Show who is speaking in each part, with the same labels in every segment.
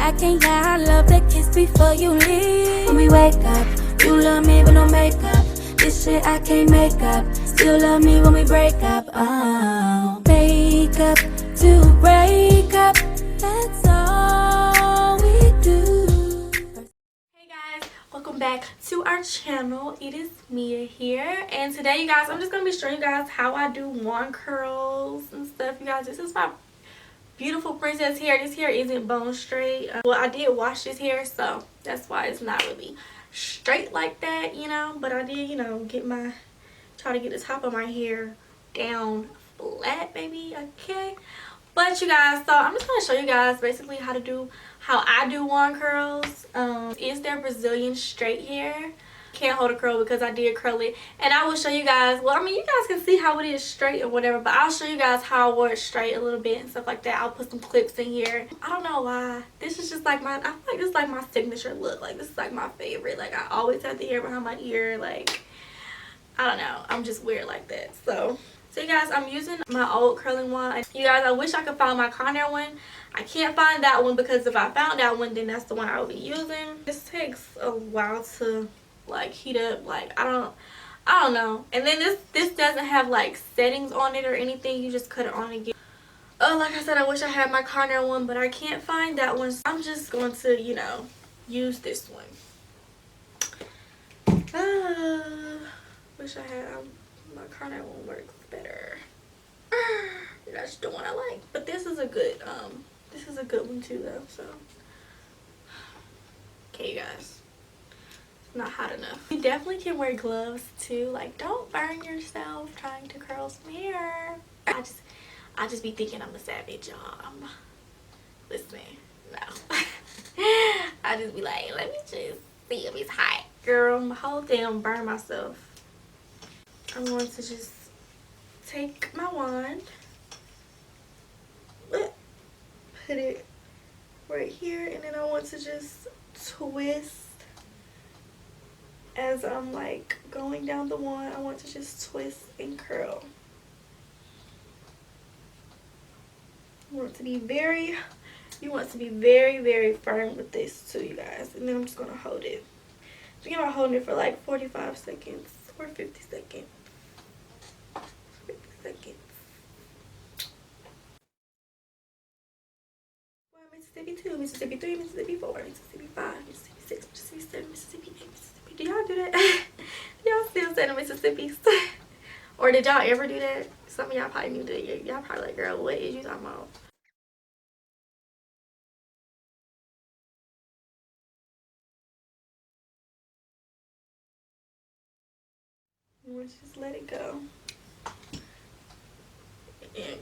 Speaker 1: I can't lie, I love that kiss before you leave. When we wake up, you love me with no makeup. This shit I can't make up. Still love me when we break up. Oh, make up to break up. That's all we do.
Speaker 2: Hey guys, welcome back to our channel. It is Mia here, and today, you guys, I'm just gonna be showing you guys how I do wand curls and stuff. You guys, this is my beautiful princess hair. This hair isn't bone straight. Well, I did wash this hair, so that's why it's not really straight like that, you know. But I did, you know, try to get the top of my hair down flat, maybe. Okay. But you guys, so I'm just gonna show you guys basically how I do wand curls. Is their Brazilian straight hair. Can't hold a curl because I did curl it, and I will show you guys. Well, I mean, you guys can see how it is straight or whatever, but I'll show you guys how I wore it straight a little bit and stuff like that. I'll put some clips in here. I don't know why, this is just like I feel like this is like my signature look. Like, this is like my favorite. Like, I always have the hair behind my ear. Like, I don't know, I'm just weird like that. So you guys, I'm using my old curling wand. You guys, I wish I could find my Conair one. I can't find that one, because if I found that one, then that's the one I would be using. This takes a while to like heat up. Like, I don't know. And then this doesn't have like settings on it or anything. You just cut it on again. Like I said, I wish I had my Conair one, but I can't find that one, so I'm just going to, you know, use this one. Wish I had my Conair one works better. That's the one I like, but this is a good one too though. So okay, you guys, it's not hot enough. You definitely can wear gloves too. Like, don't burn yourself trying to curl some hair. I just be thinking I'm a savage, y'all. Listen, no. I just be like, let me just see if it's hot. Girl, my whole thing, I'm burn myself. I'm going to just take my wand, put it right here, and then I want to just twist as I'm like going down the wand. I want to just twist and curl. You want to be very firm with this too, you guys. And then I'm just gonna hold it. I'm thinking about holding it for like 45 seconds or 50 seconds. 50 seconds. Mississippi 2, Mississippi 3, Mississippi 4, Mississippi 5, Mississippi 6, Mississippi 7, Mississippi 8, Mississippi. Do y'all do that? Do y'all still say the Mississippis? Or did y'all ever do that? Some of y'all probably knew that. Y'all probably like, girl, what is you talking about? Let's just let it go. And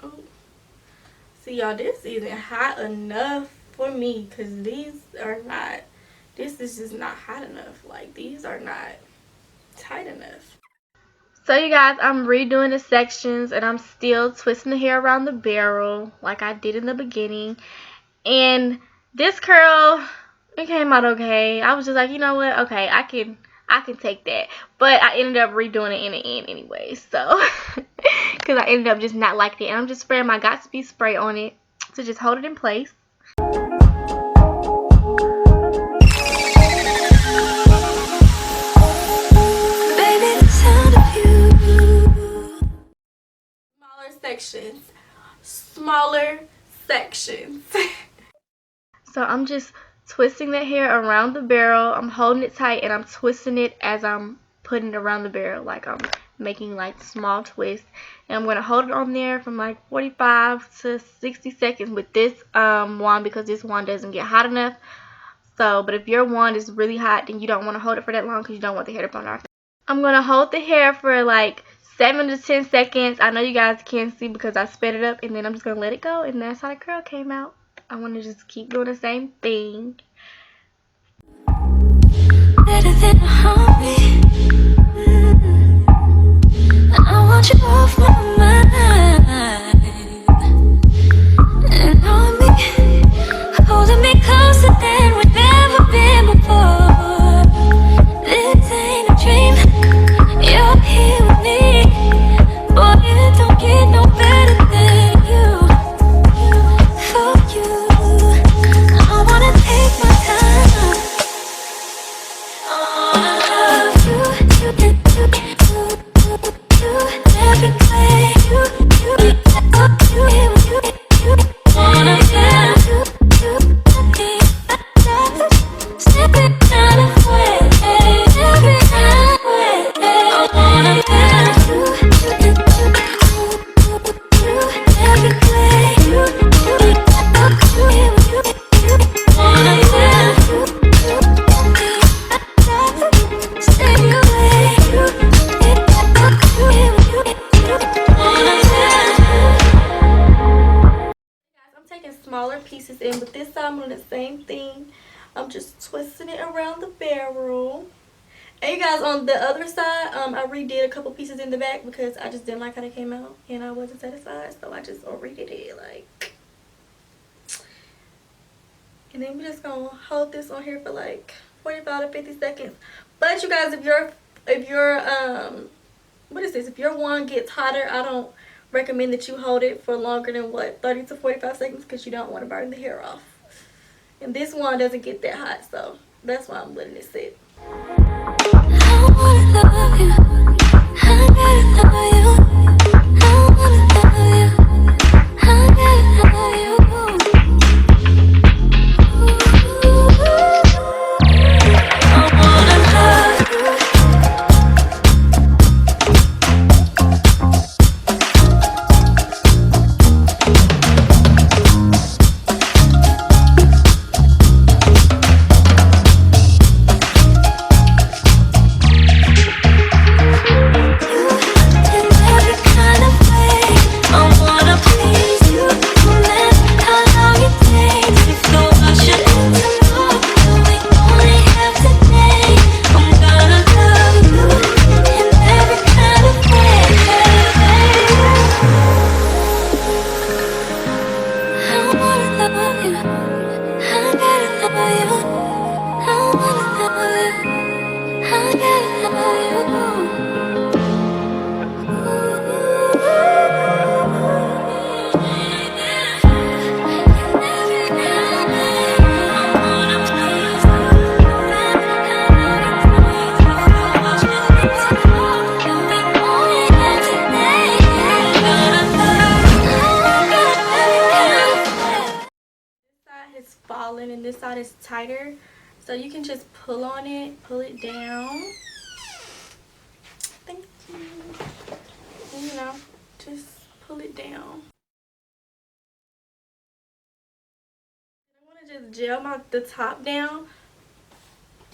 Speaker 2: oh, see, y'all, this isn't hot enough for me, because these are not. This is just not hot enough. Like, these are not tight enough. So you guys, I'm redoing the sections, and I'm still twisting the hair around the barrel like I did in the beginning. And this curl, it came out okay. I was just like, you know what? Okay, I can take that. But I ended up redoing it in the end anyway. So, because I ended up just not liking it. And I'm just spraying my Got2b spray on it to just hold it in place. Smaller sections. So I'm just twisting the hair around the barrel. I'm holding it tight, and I'm twisting it as I'm putting it around the barrel. Like, I'm making like small twists, and I'm going to hold it on there from like 45 to 60 seconds with this wand, because this wand doesn't get hot enough. So, but if your wand is really hot, then you don't want to hold it for that long, because you don't want the hair to burn off. I'm going to hold the hair for like 7 to 10 seconds. I know you guys can't see because I sped it up, and then I'm just going to let it go, and that's how the curl came out. I want to just keep doing the same thing.
Speaker 1: Better than a hobby. I want you off my mind. And on me, holding me closer than we've ever been before. This ain't a dream, you're here with me. Boy, it don't get no better than you. For you,
Speaker 2: this side I'm doing the same thing. I'm just twisting it around the barrel. And you guys, on the other side, I redid a couple pieces in the back because I just didn't like how they came out and I wasn't satisfied, so I just redid it like. And then we're just gonna hold this on here for like 45 to 50 seconds. But you guys, if your what is this? If your wand gets hotter, I don't recommend that you hold it for longer than what, 30 to 45 seconds, because you don't want to burn the hair off. And this one doesn't get that hot, so that's why I'm letting it sit.
Speaker 1: I wanna love you. I gotta love you. I wanna love you. I gotta love you.
Speaker 2: Falling and this side is tighter, so you can just pull on it, pull it down. Thank you. And, you know, just pull it down. I want to just gel the top down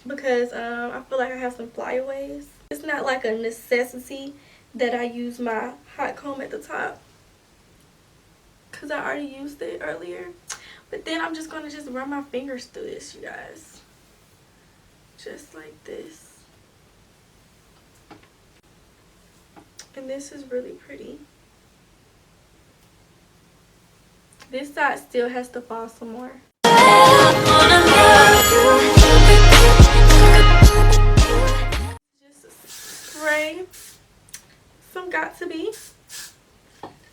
Speaker 2: because I feel like I have some flyaways. It's not like a necessity that I use my hot comb at the top because I already used it earlier. But then I'm just going to just run my fingers through this, you guys. Just like this. And this is really pretty. This side still has to fall some more. Just spray some Got To Be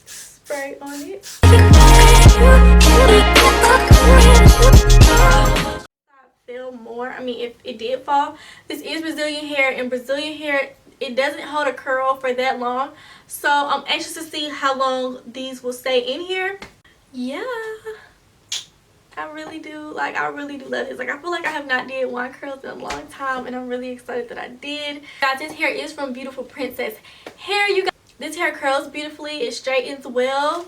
Speaker 2: spray on it. Feel more. I mean, if it did fall, this is Brazilian hair, and Brazilian hair, it doesn't hold a curl for that long, so I'm anxious to see how long these will stay in here. Yeah, I really do love this. Like, I feel like I have not did wand curls in a long time, and I'm really excited that I did. Guys, this hair is from Beautiful Princess Hair. You guys, this hair curls beautifully, it straightens well.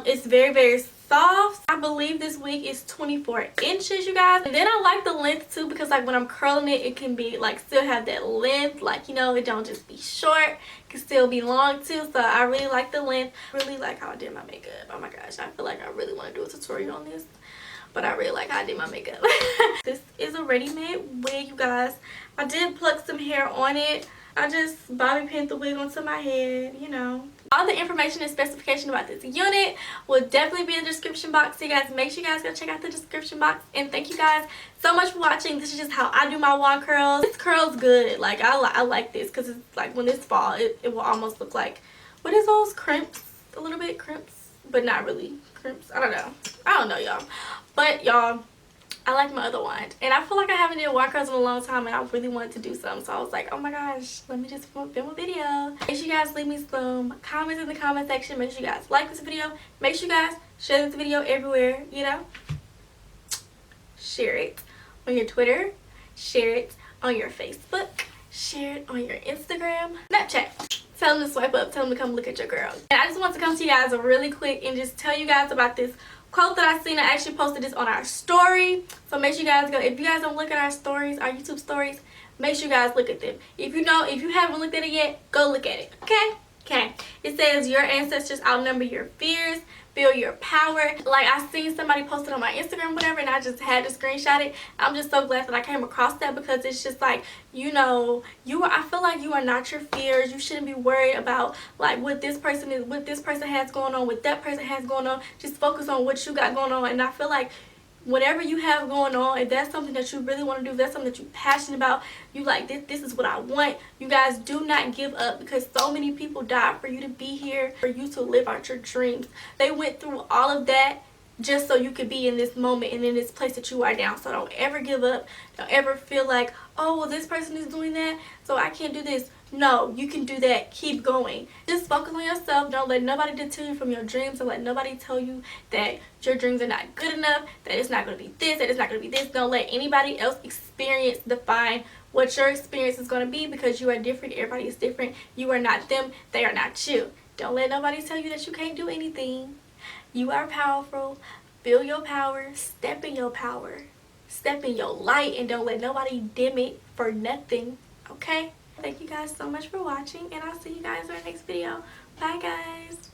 Speaker 2: It's very, very soft. I believe this wig is 24 inches, you guys. And then I like the length too, because like when I'm curling it, it can be like still have that length, like, you know, it don't just be short, it can still be long too. So I really like the length. Really like how I did my makeup. Oh my gosh, I feel like I really want to do a tutorial on this, but I really like how I did my makeup. This is a ready-made wig, you guys. I did pluck some hair on it. I just bobby pinned the wig onto my head, you know. All the information and specification about this unit will definitely be in the description box. So you guys, make sure you guys go check out the description box. And thank you guys so much for watching. This is just how I do my wand curls. This curls good. Like, I like this because it's like when this fall, it will almost look like, what is those? Crimps? A little bit crimps, but not really crimps. I don't know, y'all. But y'all, I like my other wand, and I feel like I haven't did wand curls in a long time, and I really wanted to do some, so I was like, oh my gosh, let me just film a video. Make sure you guys leave me some comments in the comment section. Make sure you guys like this video. Make sure you guys share this video everywhere, you know. Share it on your Twitter, share it on your Facebook, share it on your Instagram, Snapchat. Tell them to swipe up, tell them to come look at your girl. And I just want to come to you guys really quick and just tell you guys about this quote that I seen. I actually posted this on our story, so make sure you guys go. If you guys don't look at our stories, our YouTube stories, make sure you guys look at them. If you haven't looked at it yet, go look at it. Okay. It says, your ancestors outnumber your fears. feel your power. Like, I seen somebody posted on my Instagram, whatever, and I just had to screenshot it. I'm just so glad that I came across that, because it's just like, you know, I feel like you are not your fears. You shouldn't be worried about like what this person has going on, what that person has going on. Just focus on what you got going on. And I feel like whatever you have going on, if that's something that you really want to do, if that's something that you're passionate about, you like, this is what I want. You guys, do not give up, because so many people died for you to be here, for you to live out your dreams. They went through all of that just so you could be in this moment and in this place that you are now. So don't ever give up. Don't ever feel like, oh, well, this person is doing that, so I can't do this. No, you can do that. Keep going. Just focus on yourself. Don't let nobody deter you from your dreams. Don't let nobody tell you that your dreams are not good enough, that it's not going to be this, that it's not going to be this. Don't let anybody else experience define what your experience is going to be, because you are different. Everybody is different. You are not them. They are not you. Don't let nobody tell you that you can't do anything. You are powerful. Feel your power. Step in your power. Step in your light, and don't let nobody dim it for nothing. Okay? Thank you guys so much for watching, and I'll see you guys in our next video. Bye, guys.